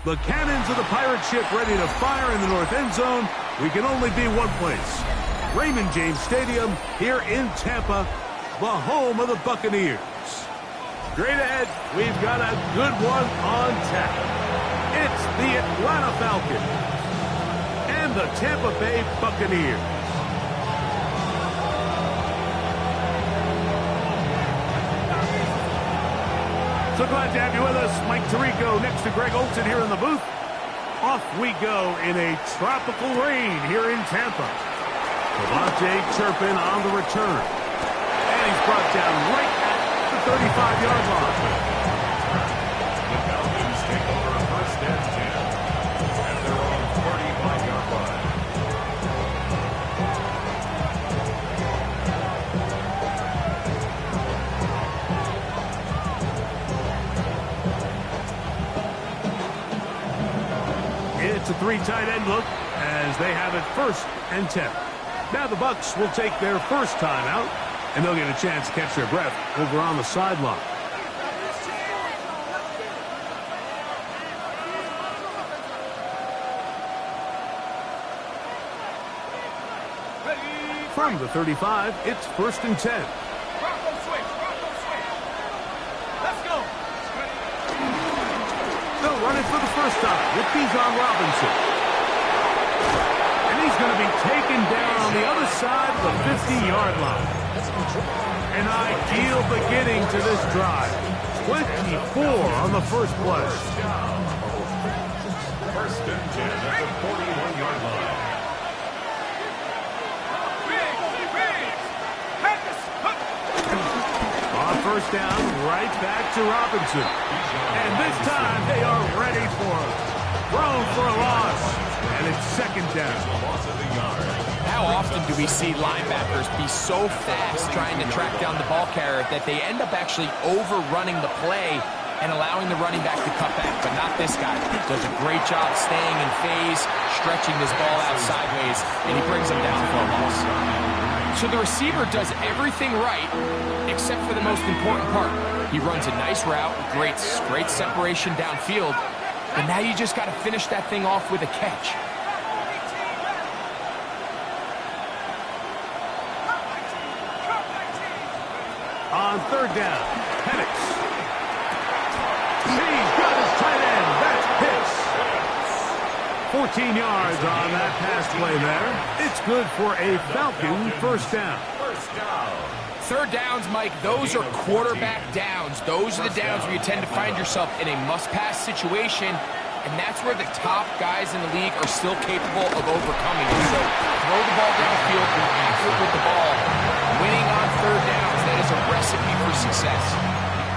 The cannons of the pirate ship ready to fire in the north end zone. We can only be one place. Raymond James Stadium here in Tampa, the home of the Buccaneers. Straight ahead, we've got a good one on tap. It's the Atlanta Falcons and the Tampa Bay Buccaneers. So glad to have you with us. Mike Tirico next to Greg Olson here in the booth. Off we go in a tropical rain here in Tampa. Devontae Turpin on the return. And he's brought down right at the 35-yard line. The Falcons take over a first and 10 at their own 35-yard line. It's a three tight end look as they have it first and 10. Now the Bucs will take their first time out, and they'll get a chance to catch their breath over on the sideline. From the 35, it's first and 10. They'll run it for the first time with Bijan Robinson. And he's going to be taken down on the other side of the 50-yard line. An ideal beginning to this drive. 24 on the first play. First and 10 at the 41-yard line. On first down, right back to Robinson. And this time they are ready for him. Thrown for a loss. And it's second down. How often do we see linebackers be so fast trying to track down the ball carrier that they end up actually overrunning the play and allowing the running back to cut back? But not this guy. Does a great job staying in phase, stretching this ball out sideways, and he brings him down for a loss. So the receiver does everything right except for the most important part. He runs a nice route, great separation downfield, but now you just got to finish that thing off with a catch. On third down, Penix. He's got his tight end. That's Pitts. 14 yards on that pass play there. It's good for a Falcon first down. Third downs, Mike, those are quarterback downs. Those are the downs where you tend to find yourself in a must-pass situation, and that's where the top guys in the league are still capable of overcoming it. So throw the ball downfield, be accurate with the ball. Winning on third downs, that is a recipe for success.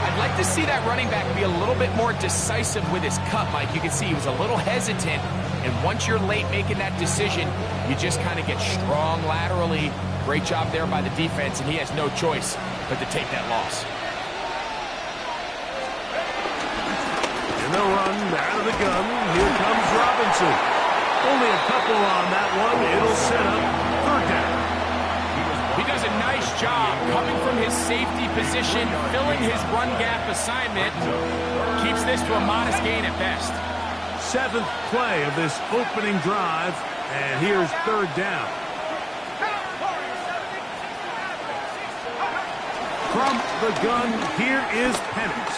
I'd like to see that running back be a little bit more decisive with his cut, Mike. You can see he was a little hesitant, and once you're late making that decision, you just kind of get strong laterally. Great job there by the defense, and he has no choice but to take that loss. And they'll run out of the gun. Here comes Robinson. Only a couple on that one. It'll set up third down. He does a nice job coming from his safety position, filling his run gap assignment. Keeps this to a modest gain at best. Seventh play of this opening drive, and here's third down. From the gun, here is Penix.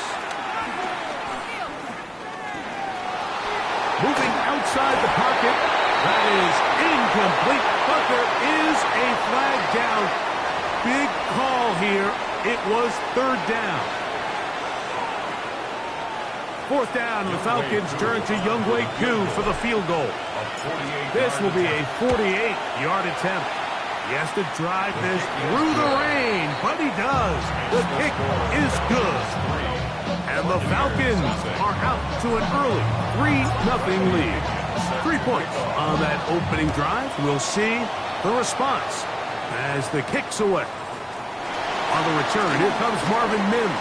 Moving outside the pocket. That is incomplete, but there is a flag down. Big call here. It was third down. Fourth down, the Falcons turn to Younghoe Koo for the field goal. This will be a 48-yard attempt. He has to drive this through the rain, but he does. The kick is good. And the Falcons are out to an early 3-0 lead. 3 points on that opening drive. We'll see the response as the kick's away. On the return, here comes Marvin Mims.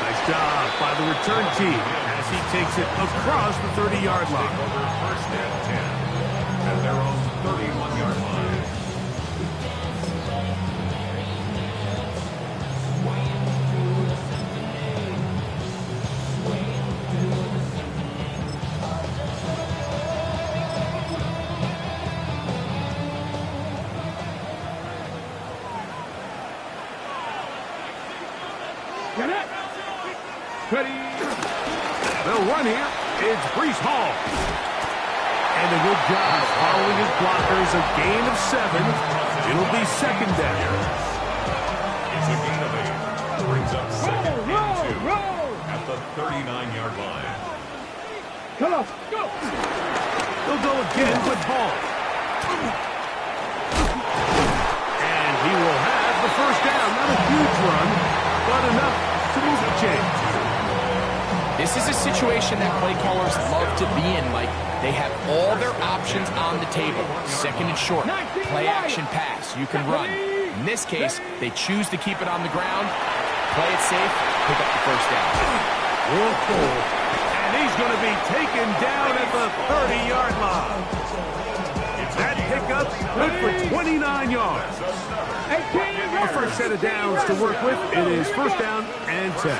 Nice job by the return team as he takes it across the 30-yard line. Over first and 10 at their own 31-yard line. Ready. They'll run here. It's Brees Hall. And a good job following his blockers. A gain of 7. It'll be second down. It's a gain of 8. Brings up second and 2 at the 39-yard line. Come on, go. They'll go again with Hall. And he will have the first down. Not a huge run, but enough to move the chains. This is a situation that play callers love to be in, Mike. They have all their options on the table. Second and short, play action pass, you can run. In this case, they choose to keep it on the ground, play it safe, pick up the first down. Whoa. And he's going to be taken down at the 30-yard line. That pickup good for 29 yards. Our first set of downs to work with. It is first down and 10.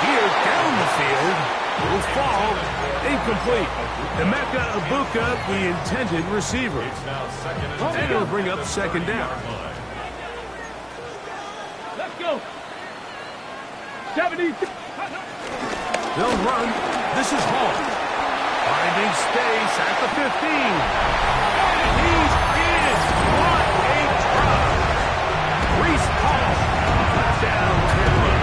Here down the field will fall incomplete. Emeka Ibuka, the intended receiver. And it'll bring up second down. Let's go. 70. They'll run. This is Hall. Finding space at the 15. And he's in. What a drop. Brees Hall. Touchdown, Tampa.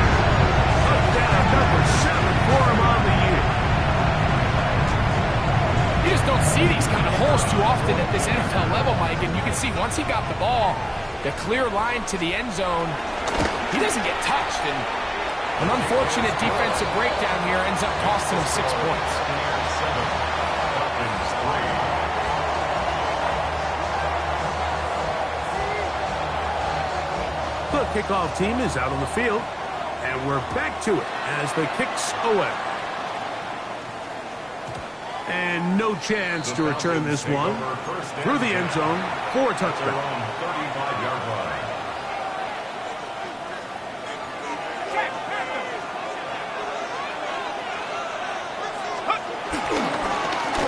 Down number 7 for him on the year. You just don't see these kind of holes too often at this NFL level, Mike, and you can see once he got the ball, the clear line to the end zone, he doesn't get touched, and an unfortunate defensive breakdown here ends up costing him 6 points. The kickoff team is out on the field. And we're back to it as the kick's away. And no chance to return this one through the end zone for a touchdown.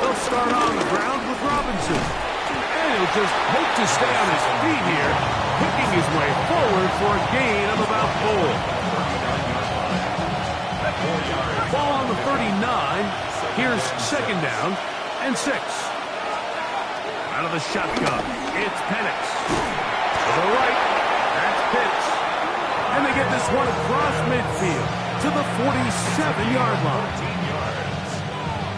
They'll start on the ground with Robinson. And he'll just hope to stay on his feet here, picking his way forward for a gain of about 4. Ball on the 39. Here's second down and 6. Out of the shotgun, it's Penix. To the right, that's Pitts. And they get this one across midfield to the 47-yard line.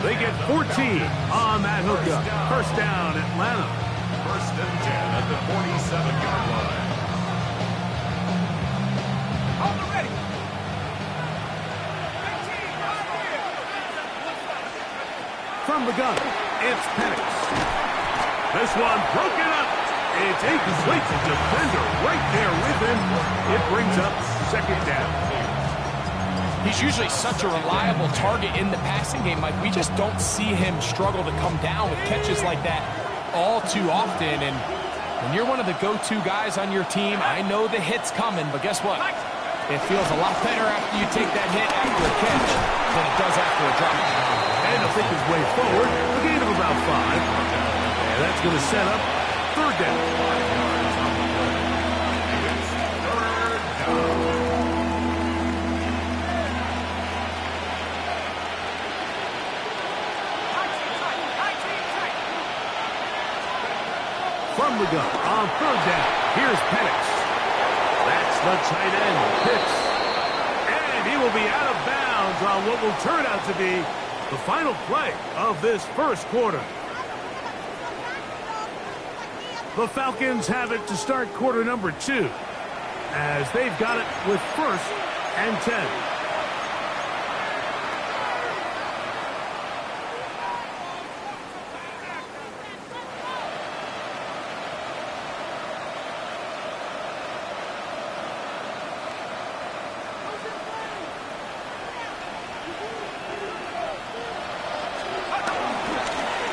They get 14 on that hookup. First down, Atlanta. First and 10 at the 47-yard line. From the gun, it's Penix. This one broken up. It's incomplete. The defender right there with him. It brings up second down. He's usually such a reliable target in the passing game, Mike. We just don't see him struggle to come down with catches like that all too often. And when you're one of the go-to guys on your team, I know the hit's coming, but guess what? It feels a lot better after you take that hit after a catch than it does after a drop. And he'll take his way forward, a gain of about 5. And that's going to set up third down. From the gun on third down, here's Penix. That's the tight end, Pitts. And he will be out of bounds on what will turn out to be the final play of this first quarter. The Falcons have it to start quarter number 2, as they've got it with first and 10.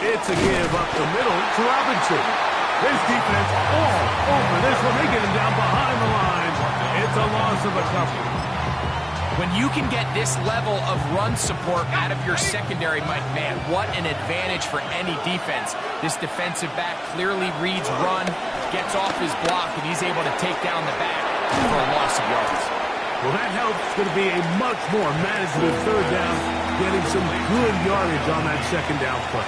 It's a give up the middle to Robinson. This defense all over this one. They get him down behind the lines. It's a loss of a couple. When you can get this level of run support out of your secondary, Mike, man, what an advantage for any defense. This defensive back clearly reads run, gets off his block, and he's able to take down the back for a loss of yards. Well, that helps. It's going to be a much more manageable third down, getting some good yardage on that second down play.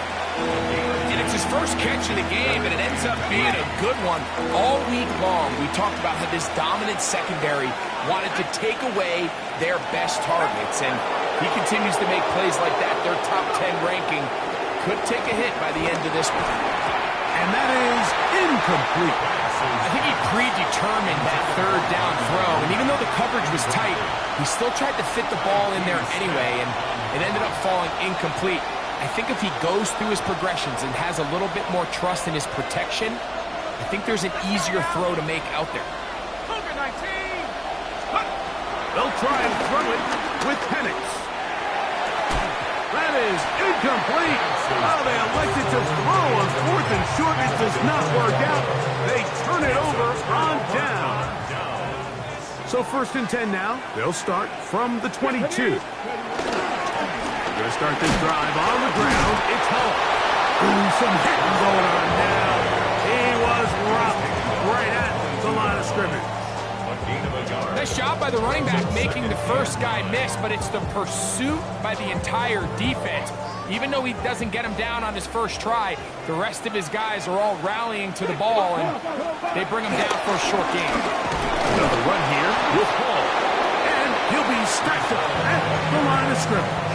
And it's his first catch of the game, and it ends up being a good one. All week long, we talked about how this dominant secondary wanted to take away their best targets, and he continues to make plays like that. Their top 10 ranking could take a hit by the end of this one. And that is incomplete. I think he predetermined that third down throw, and even though the coverage was tight, he still tried to fit the ball in there anyway, and it ended up falling incomplete. I think if he goes through his progressions and has a little bit more trust in his protection, I think there's an easier throw to make out there. They'll try and throw it with Penix. That is incomplete. Oh, they elected to throw on 4th and short. It does not work out. They turn it over on down. So 1st and 10 now. They'll start from the 22. They're going to start this drive on the ground. It's Hall. Ooh, some hitting going on now. He was robbing right at the line of scrimmage. Nice job by the running back making the first guy miss, but it's the pursuit by the entire defense. Even though he doesn't get him down on his first try, the rest of his guys are all rallying to the ball, and they bring him down for a short game. Another run here with Hall. And he'll be stacked up at the line of scrimmage.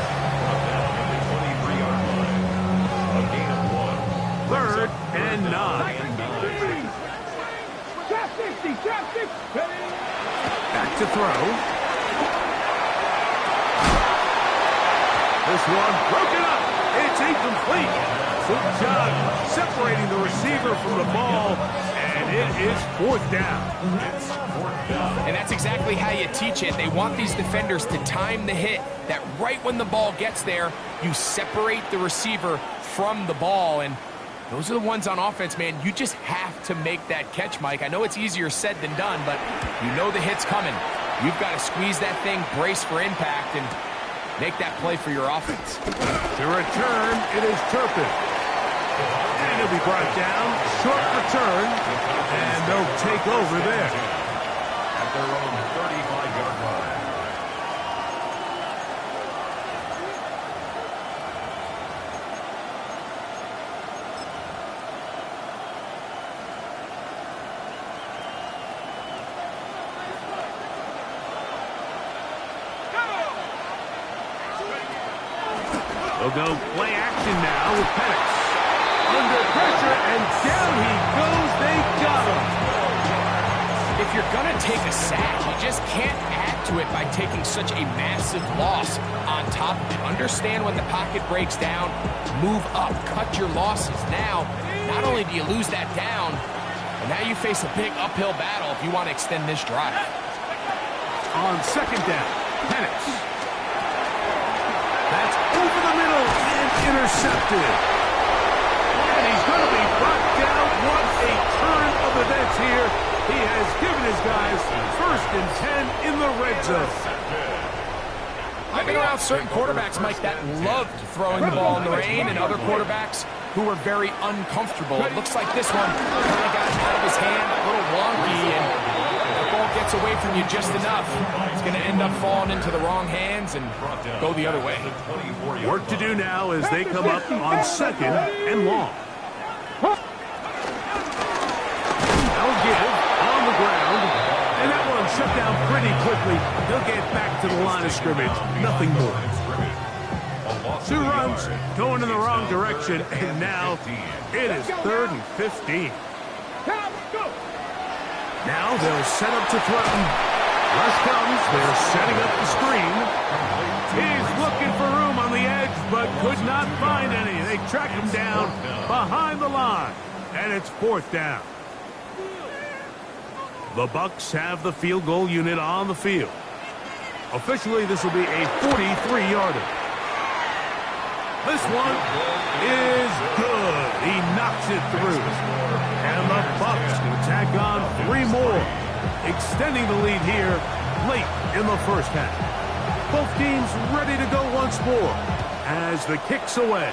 3rd and 9. Back to throw. This one broken up. It's incomplete. Good job separating the receiver from the ball, and it is 4th down. And that's exactly how you teach it. They want these defenders to time the hit, that right when the ball gets there, you separate the receiver from the ball, and those are the ones on offense, man. You just have to make that catch, Mike. I know it's easier said than done, but you know the hit's coming. You've got to squeeze that thing, brace for impact, and make that play for your offense. To return, it is Turpin. And he'll be brought down. Short return, and they'll take over there. At their own 35-yard line. They'll go play action now with Penix. Under pressure, and down he goes. They got him. If you're going to take a sack, you just can't add to it by taking such a massive loss on top of it. Understand when the pocket breaks down, move up, cut your losses. Now, not only do you lose that down, but now you face a big uphill battle if you want to extend this drive. On 2nd down, Penix. That's over the middle and intercepted. And he's going to be brought down. What a turn of events here. He has given his guys 1st and 10 in the red zone. I've been around certain quarterbacks, Mike, that loved throwing the ball in the rain, and other quarterbacks who were very uncomfortable. It looks like this one kind of got out of his hand, a little wonky, and the ball gets away from you just enough. It's going to end up falling into the wrong hands and go the other way. Work to do now as they come up on 2nd and long. They'll give on the ground, and that one shut down pretty quickly. They'll get back to the line of scrimmage. Nothing more. 2 runs going in the wrong direction, and now it is 3rd and 15. Now they'll set up to threaten. Rush comes. They're setting up the screen. He's looking for room on the edge, but could not find any. They track him down behind the line, and it's 4th down. The Bucs have the field goal unit on the field. Officially, this will be a 43-yarder. This one is good. He knocks it through. And the Bucs will tack on 3 more, extending the lead here late in the first half. Both teams ready to go once more as the kick's away.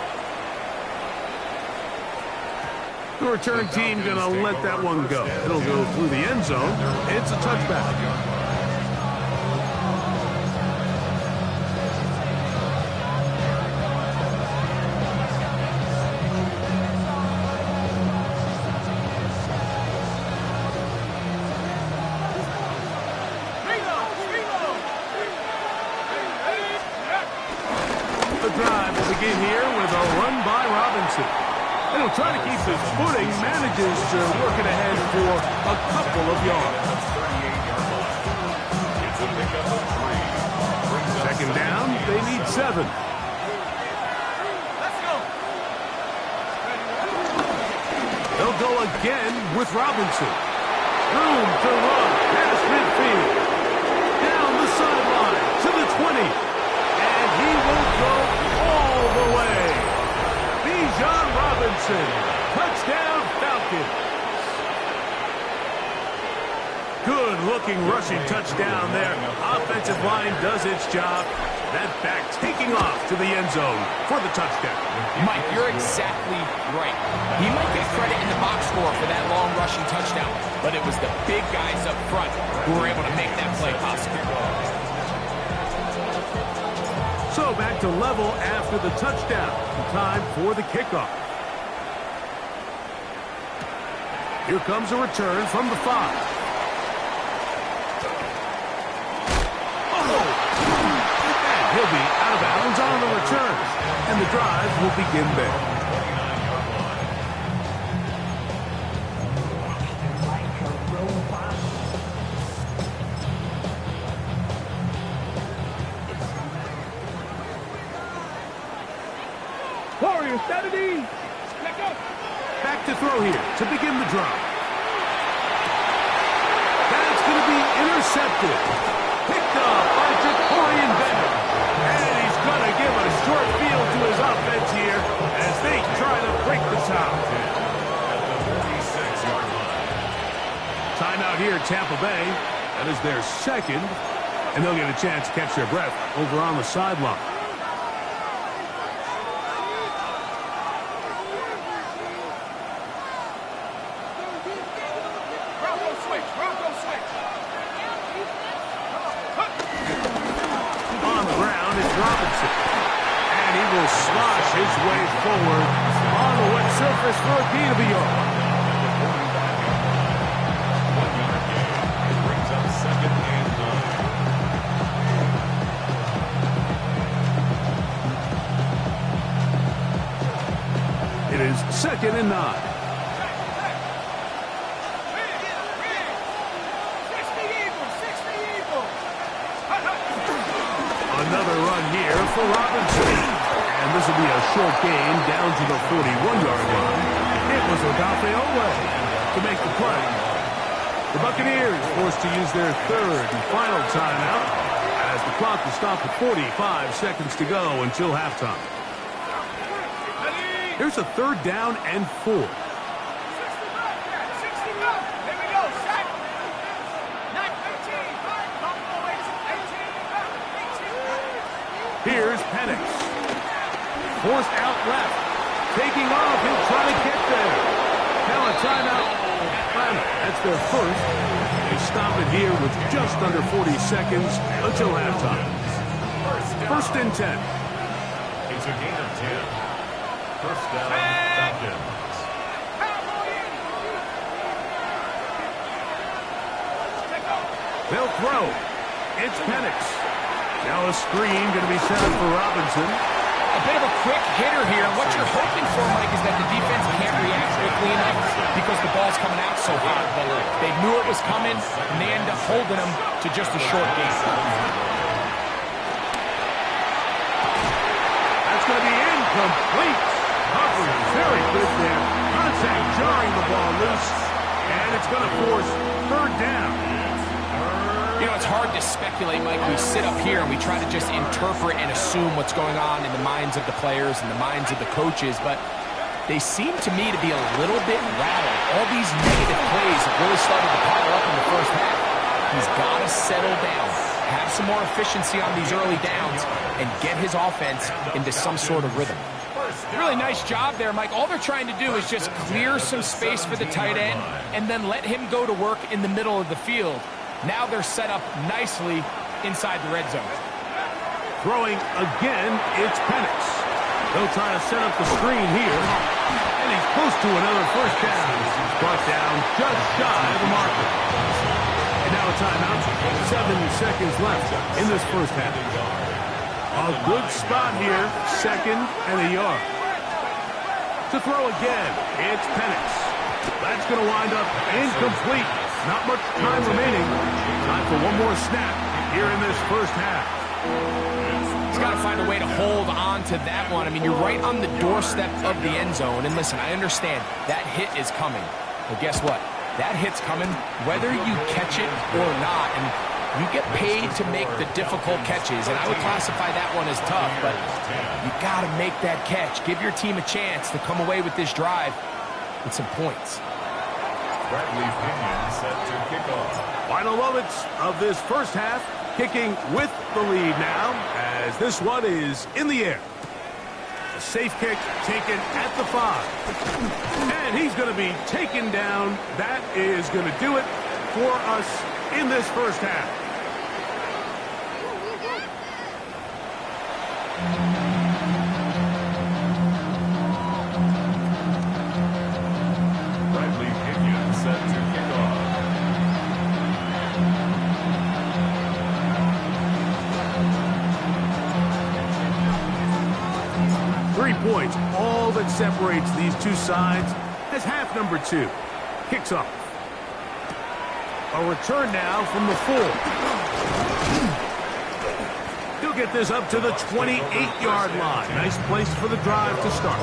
The return team going to let that one go. It'll go through the end zone. It's a touchback. The drive will begin here with a run by Robinson. And he'll try to keep his footing, manages to work it ahead for a couple of yards. Second down, they need 7. They'll go again with Robinson. Room to run past midfield. Down the sideline to the 20. And he will go all the way. Bijan Robinson, touchdown Falcons. Good-looking rushing touchdown there. Offensive line does its job. That back taking off to the end zone for the touchdown. Mike, you're exactly right. He might get credit in the box score for that long rushing touchdown, but it was the big guys up front who were able to make that play possible. So back to level after the touchdown. Time for the kickoff. Here comes a return from the 5. And he'll be out of bounds on the return. And the drive will begin there. Warriors, Saturday. Back to throw here to begin the drive. That's going to be intercepted. Picked up by Jacorian Bennett. And he's going to give a short field to his offense here as they try to break the tie. Timeout here at Tampa Bay. That is their second. And they'll get a chance to catch their breath over on the sideline. Slosh his way forward on the wet surface for a gain of a yard. It brings up 2nd and 9. It is 2nd and 9. Another run here for Robinson. And this will be a short gain down to the 41-yard line. It was Odafe Oweh to make the play. The Buccaneers forced to use their 3rd and final timeout as the clock will stop at 45 seconds to go until halftime. Here's a 3rd down and 4. Here's Penix. Forced out left. Taking off. He'll try to get there. Now a timeout. That's their first. They stop it here with just under 40 seconds until halftime. 1st and 10. It's a gain of 10. 1st down, Falcons. They'll throw. It's Penix. Now a screen going to be set up for Robinson. A bit of a quick hitter here. What you're hoping for, Mike, is that the defense can't react quickly enough because the ball's coming out so hot. But they knew it was coming, and they end up holding them to just a short gain. That's going to be incomplete. Coverage very good there. Contact jarring the ball loose, and it's going to force 3rd down. You know, it's hard to speculate, Mike. We sit up here and we try to just interpret and assume what's going on in the minds of the players and the minds of the coaches, but they seem to me to be a little bit rattled. All these negative plays have really started to pile up in the first half. He's got to settle down, have some more efficiency on these early downs, and get his offense into some sort of rhythm. Really nice job there, Mike. All they're trying to do is just clear some space for the tight end and then let him go to work in the middle of the field. Now they're set up nicely inside the red zone. Throwing again, it's Penix. They'll try to set up the screen here. And he's close to another first down. He's brought down just shy of the marker. And now a timeout. 7 seconds left in this first half. A good spot here. 2nd and a yard. To throw again, it's Penix. That's going to wind up incomplete. Not much time remaining. Time for one more snap here in this first half. He's got to find a way to hold on to that one. I mean, you're right on the doorstep of the end zone. And listen, I understand that hit is coming. But guess what? That hit's coming whether you catch it or not. And you get paid to make the difficult catches. And I would classify that one as tough. But you got to make that catch. Give your team a chance to come away with this drive with some points. Bradley Pinion set to kick off. Final moments of this first half. Kicking with the lead now as this one is in the air. A safe kick taken at the 5. And he's going to be taken down. That is going to do it for us in this first half. Bradley Pinion set to kick off. 3 points, all that separates these two sides as half number 2 kicks off. A return now from the 4. He'll get this up to the 28-yard line. Nice place for the drive to start.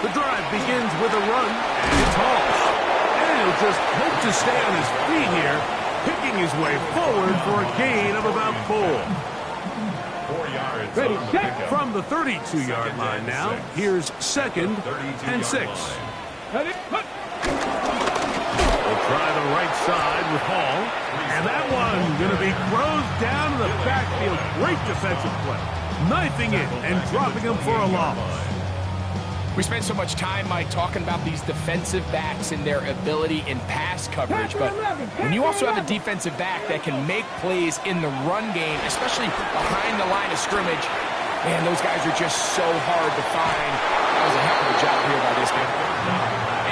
The drive begins with a run, and it's Hall. And he'll just hope to stay on his feet here, picking his way forward for a gain of about 4. 4 yards. Ready, set. From the 32-yard line now, here's 2nd and 6. We'll try the right side with Hall. And that one going to be thrown down in the backfield. Great defensive play. Knifing it and dropping him for a loss. We spend so much time, Mike, talking about these defensive backs and their ability in pass coverage, but when you also have a defensive back that can make plays in the run game, especially behind the line of scrimmage, man, those guys are just so hard to find. That was a heck of a job here by this guy.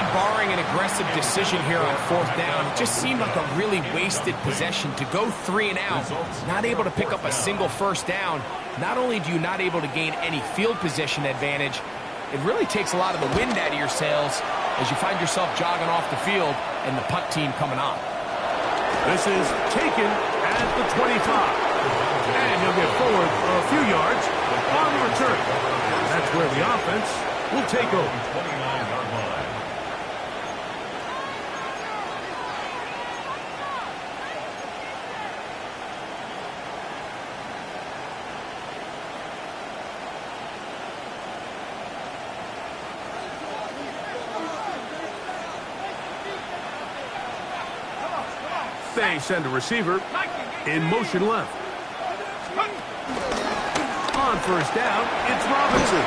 And barring an aggressive decision here on 4th down, it just seemed like a really wasted possession to go 3 and out, not able to pick up a single first down. Not only do you not able to gain any field position advantage, it really takes a lot of the wind out of your sails as you find yourself jogging off the field and the punt team coming on. This is taken at the 25. And he'll get forward a few yards on the return. That's where the offense will take over. 29-yard line. They send a receiver in motion left. On 1st down, it's Robinson.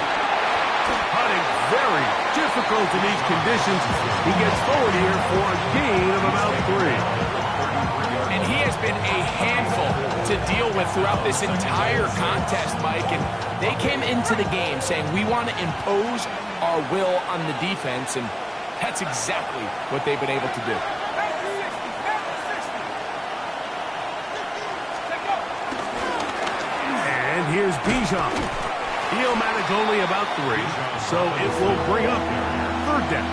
Hunting very difficult in these conditions. He gets forward here for a gain of about 3. And he has been a handful to deal with throughout this entire contest, Mike. And they came into the game saying, we want to impose our will on the defense. And that's exactly what they've been able to do. Here's Bijan. He'll manage only about 3, so it will bring up 3rd down.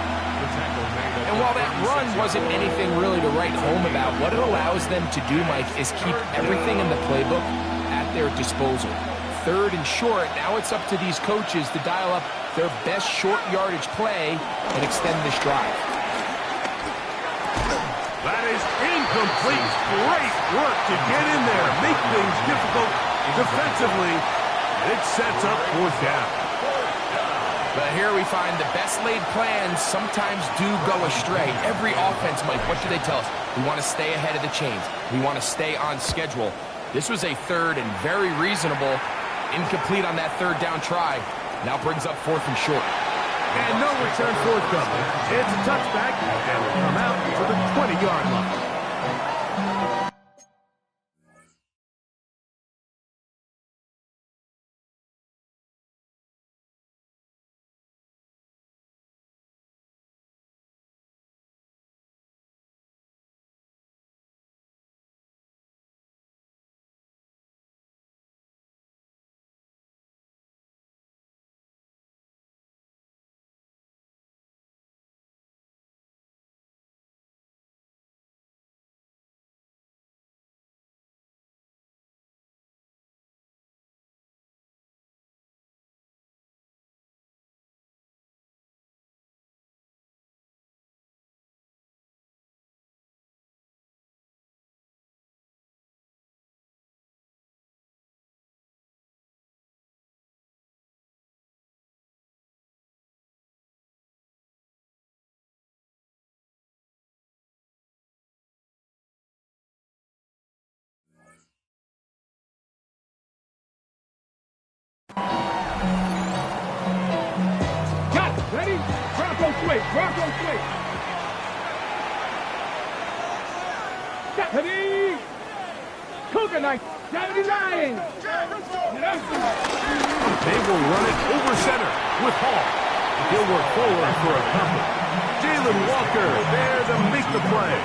And while that run wasn't anything really to write home about, what it allows them to do, Mike, is keep everything in the playbook at their disposal. 3rd and short, now it's up to these coaches to dial up their best short yardage play and extend this drive. That is incomplete. Great work to get in there, make things difficult Defensively, it sets up fourth down. But here we find the best laid plans sometimes do go astray. Every offense, Mike, what do they tell us? We want to stay ahead of the chains. We want to stay on schedule. This was a third and very reasonable. Incomplete on that third down try. Now brings up fourth and short. And no return forthcoming. It's a touchback, and will come out to the 20-yard line. Got it. Ready? Bronco swing. Bronco swing. Got ready. Cougar knife. 79. They will run it over center with Hall. He'll work forward for a couple. Jalen Walker there to make the play.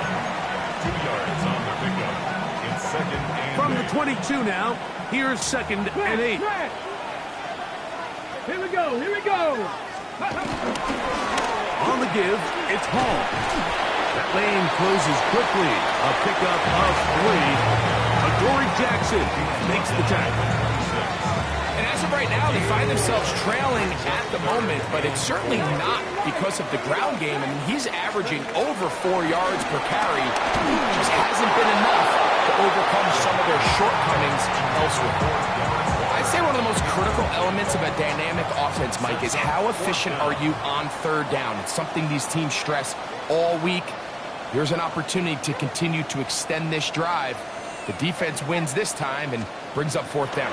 2 yards on the pickup. In second and From the 22 now, here's second and 8. Here we go. Here we go. On the give, it's Hall. That lane closes quickly. A pickup of 3. Adoree Jackson makes the tackle. And as of right now, they find themselves trailing at the moment, but it's certainly not because of the ground game. I mean, he's averaging over 4 yards per carry. Just hasn't been enough to overcome some of their shortcomings elsewhere. I'd say one of the most critical elements of a dynamic offense, Mike, is how efficient are you on third down? It's something these teams stress all week. Here's an opportunity to continue to extend this drive. The defense wins this time and brings up fourth down.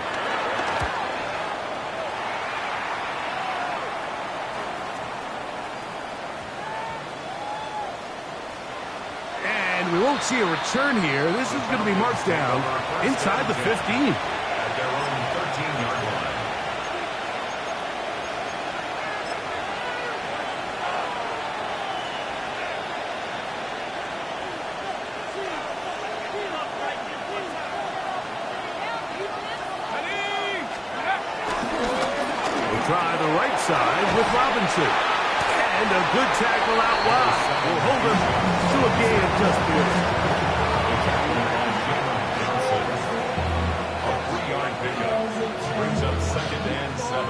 And we won't see a return here. This is going to be marked down inside the 15. at their own 13-yard line. We'll try the right side with Robinson. And a good tackle out wide. Will hold him to a gain of just 3. A 3-yard pickup brings up second and 7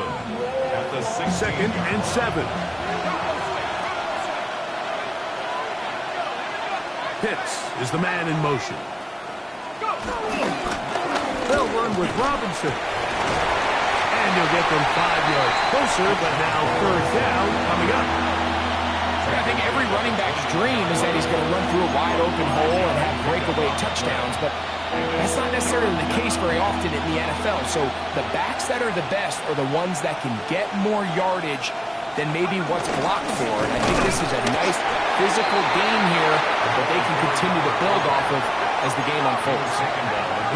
at the 16. Second and 7. Pitts is the man in motion. They'll run with Robinson. And he'll get them 5 yards closer, but now third down coming up. I think every running back's dream is that he's going to run through a wide open hole and have breakaway touchdowns, but that's not necessarily the case very often in the NFL. So the backs that are the best are the ones that can get more yardage than maybe what's blocked for. And I think this is a nice physical game here that they can continue to build off of as the game unfolds.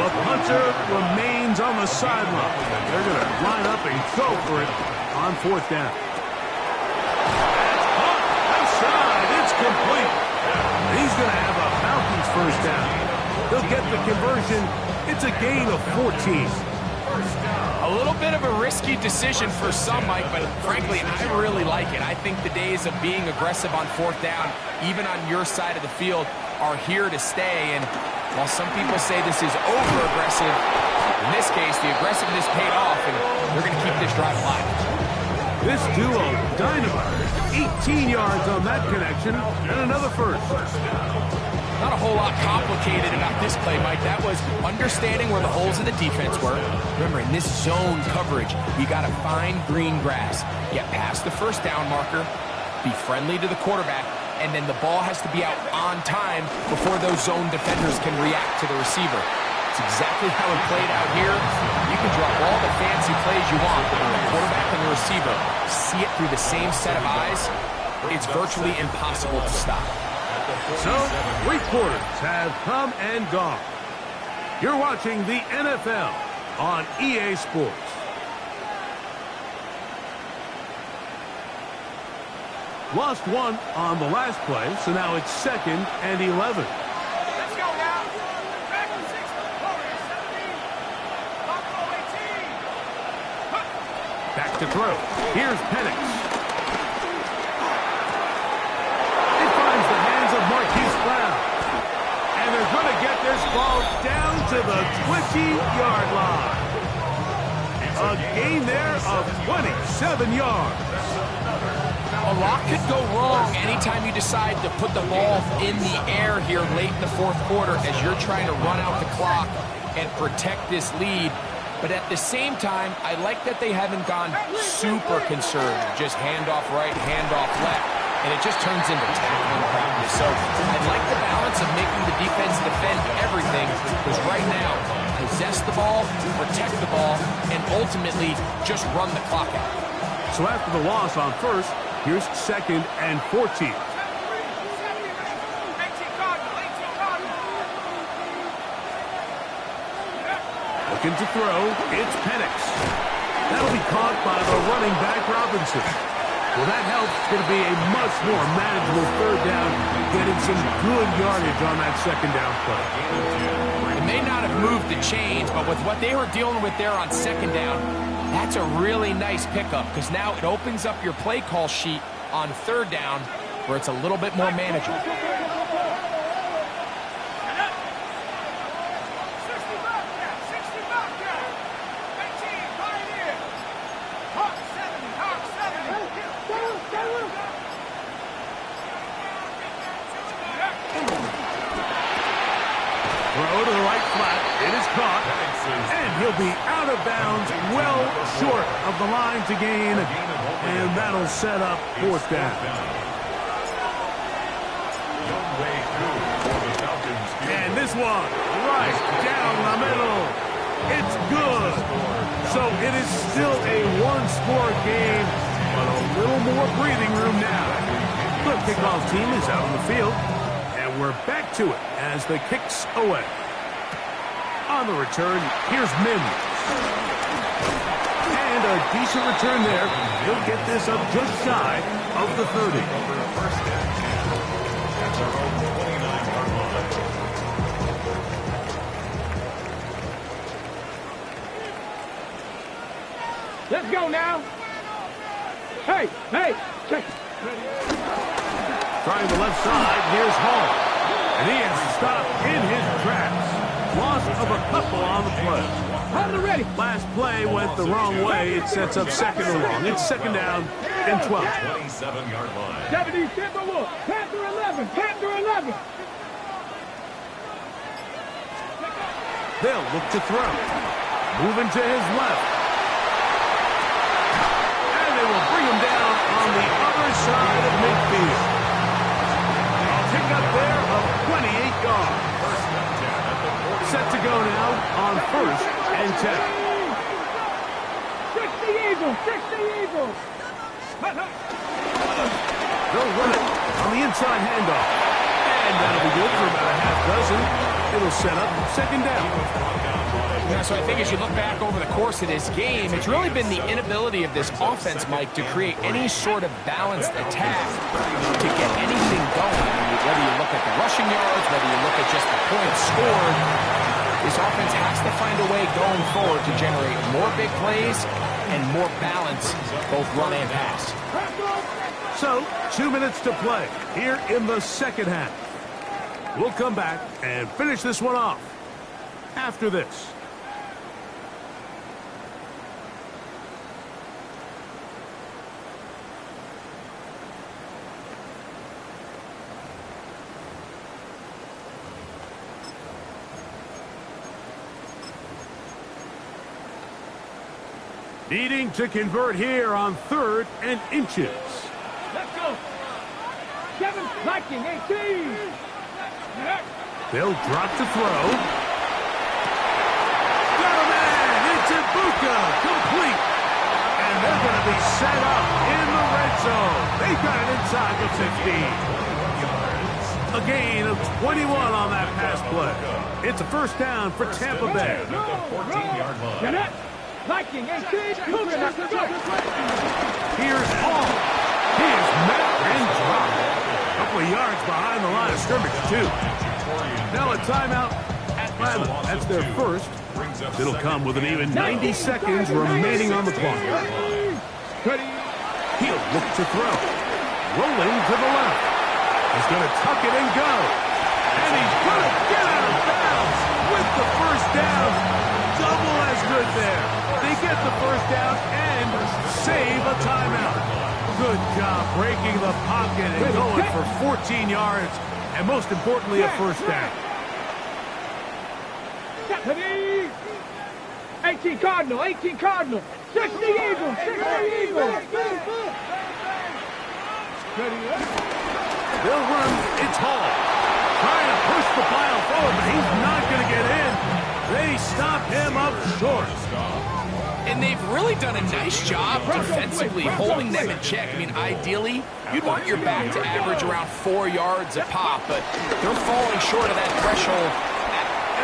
The punter remains on the sideline. They're going to line up and go for it on fourth down. It's complete. He's going to have a Falcons first down. They'll get the conversion. It's a gain of 14. A little bit of a risky decision for some, Mike, but frankly, I really like it. I think the days of being aggressive on fourth down, even on your side of the field, are here to stay. And while some people say this is over-aggressive, in this case, the aggressiveness paid off, and they're going to keep this drive alive. This duo, dynamite. 18 yards on that connection, and another first. Not a whole lot complicated about this play, Mike. That was understanding where the holes in the defense were. Remember, in this zone coverage, you got to find green grass. Get past the first down marker, be friendly to the quarterback, and then the ball has to be out on time before those zone defenders can react to the receiver. It's exactly how it played out here. You can drop all the fancy plays you want, but when the quarterback and the receiver see it through the same set of eyes, it's virtually impossible to stop. So, 3 quarters have come and gone. You're watching the NFL on EA Sports. Lost 1 on the last play, so now it's 2nd and 11. Let's go now. Back to 6, 17. Buffalo 18. Back to throw. Here's Penix. And they're going to get this ball down to the 20-yard line. A gain there of 27 yards. A lot could go wrong anytime you decide to put the ball in the air here late in the 4th quarter as you're trying to run out the clock and protect this lead. But at the same time, I like that they haven't gone super conservative. Just handoff right, handoff left. And it just turns into tackling practice. So I like the balance of making the defense defend everything, because right now, possess the ball, protect the ball, and ultimately just run the clock out. So after the loss on first, here's 2nd and 14. Looking to throw, it's Penix. That'll be caught by the running back Robinson. Well, that helps. It's going to be a much more manageable 3rd down, getting some good yardage on that 2nd down play. It may not have moved the chains, but with what they were dealing with there on 2nd down, that's a really nice pickup, because now it opens up your play call sheet on 3rd down where it's a little bit more manageable. Throw to the right flat. It is caught. And he'll be out of bounds, well short of the line to gain. And that'll set up 4th down. And this one, right down the middle. It's good. So it is still a 1-score game, but a little more breathing room now. The kickoff team is out on the field. And we're back to it as the kick's away. On the return, here's Mims. And a decent return there. He'll get this up just shy of the 30. Let's go now. Hey, check. Trying the left side, here's Hall. And he is stopped in his tracks. Loss of a couple on the play. Hold it ready. Last play went the wrong way. It sets up 2nd and long. It's 2nd down and 12. 27-yard line. 77 look. Panther 11. Panther 11. They'll look to throw. Moving to his left. And they will bring him down on the other side of midfield. A pickup there of 28 yards. Set to go now on 1st and 10. 60 Eagles. 60 Eagles. They'll run it on the inside handoff. And that'll be good for about a half dozen. It'll set up 2nd down. Yeah, so I think as you look back over the course of this game, it's really been the inability of this offense, Mike, to create any sort of balanced attack to get anything going. I mean, whether you look at the rushing yards, whether you look at just the points scored, this offense has to find a way going forward to generate more big plays and more balance, both run and pass. So, 2 minutes to play here in the 2nd half. We'll come back and finish this one off after this. Needing to convert here on 3rd and inches. Let's go. Kevin Viking, 18. They'll drop to throw. Got a man. It's Ibuka. Complete. And they're going to be set up in the red zone. They got it inside the 15. A gain of 21 on that pass play. It's a first down for Tampa Bay. At the 14-yard line. Viking, 18. Here's Hall. He is met and dropped. A couple of yards behind the line of scrimmage, too. Now a timeout at Madden. That's their first. It'll come with an even 90 seconds remaining on the clock. He'll look to throw. Rolling to the left. He's going to tuck it and go. And he's going to get out of bounds with the first down. Double as good there. They get the first down and save a timeout. Good job breaking the pocket and going for 14 yards. And most importantly, a first down. 18 Cardinal, 18 Cardinal. 60 Eagles, 60 Eagles. They'll run. It's Hall. Trying to push the pile forward, but he's not going to get in. They stop him up short. And they've really done a nice job defensively holding them in check. I mean, ideally, you'd want your back to average around 4 yards a pop, but they're falling short of that threshold.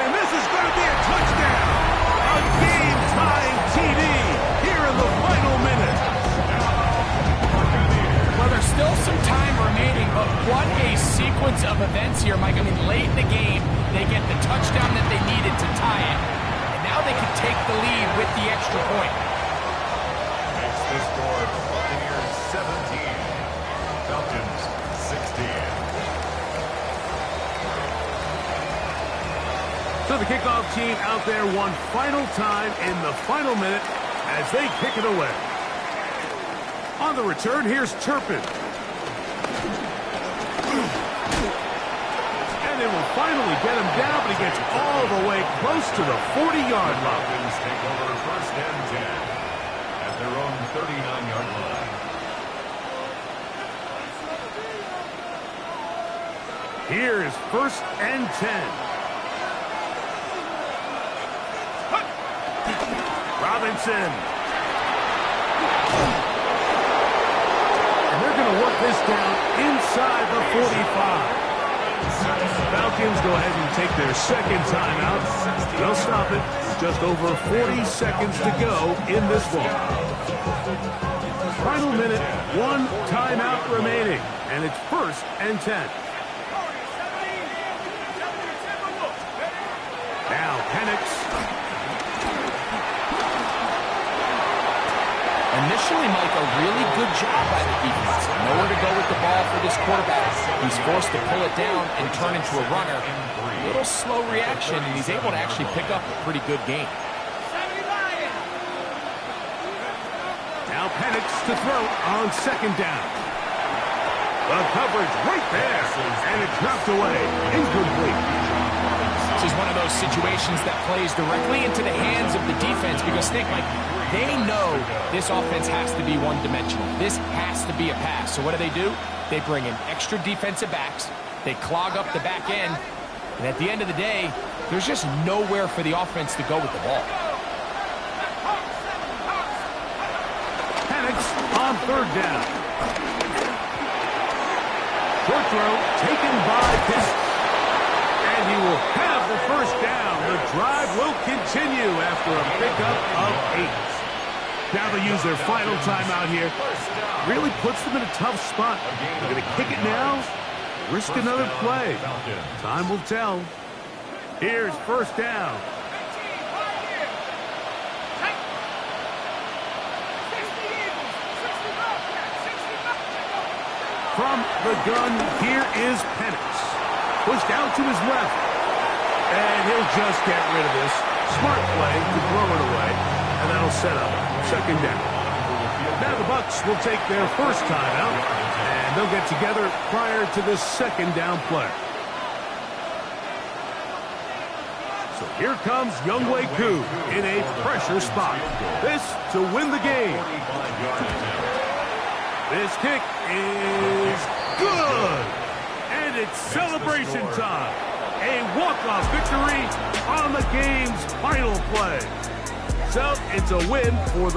And this is going to be a touchdown. A game-tying TD here in the final minute. Well, there's still some time remaining, but what a sequence of events here, Mike. I mean, late in the game, they get the touchdown that they needed to tie it. Now they can take the lead with the extra point. Makes the score Buccaneers 17, Falcons 16. So the kickoff team out there one final time in the final minute as they kick it away. On the return, here's Turpin. And they will finally get him down, but he gets all the way close to the 40-yard line. Falcons take over 1st and 10 at their own 39-yard line. Here's 1st and 10. Robinson. And they're going to work this down inside the 45. Falcons go ahead and take their second timeout. They'll stop it with just over 40 seconds to go in this one. Final minute, 1 timeout remaining, and it's 1st and 10. Now Penix. Initially, Mike, a really good job by the defense. Nowhere to go with the ball for this quarterback. He's forced to pull it down and turn into a runner. A little slow reaction, and he's able to actually pick up a pretty good game. Now Penix to throw on 2nd down. The coverage right there, and it's knocked away. Incomplete. This is one of those situations that plays directly into the hands of the defense because, think, Mike, they know this offense has to be one-dimensional. This has to be a pass. So what do? They bring in extra defensive backs. They clog up the back end. And at the end of the day, there's just nowhere for the offense to go with the ball. Penix on 3rd down. Short throw taken by Pitts. And he will have the first down. The drive will continue after a pickup of 8. Now they use their final timeout here. Really puts them in a tough spot. They're going to kick it now. Risk another play. Time will tell. Here's 1st down. From the gun, here is Penix. Pushed out to his left. And he'll just get rid of this. Smart play to throw it away. And that'll set up 2nd down. Now the Bucs will take their first timeout. And they'll get together prior to this 2nd down play. So So here comes Younghoe Koo in a pressure spot. This to win the game. This kick is good. And it's celebration time. A walk-off victory on the game's final play. So it's a win for the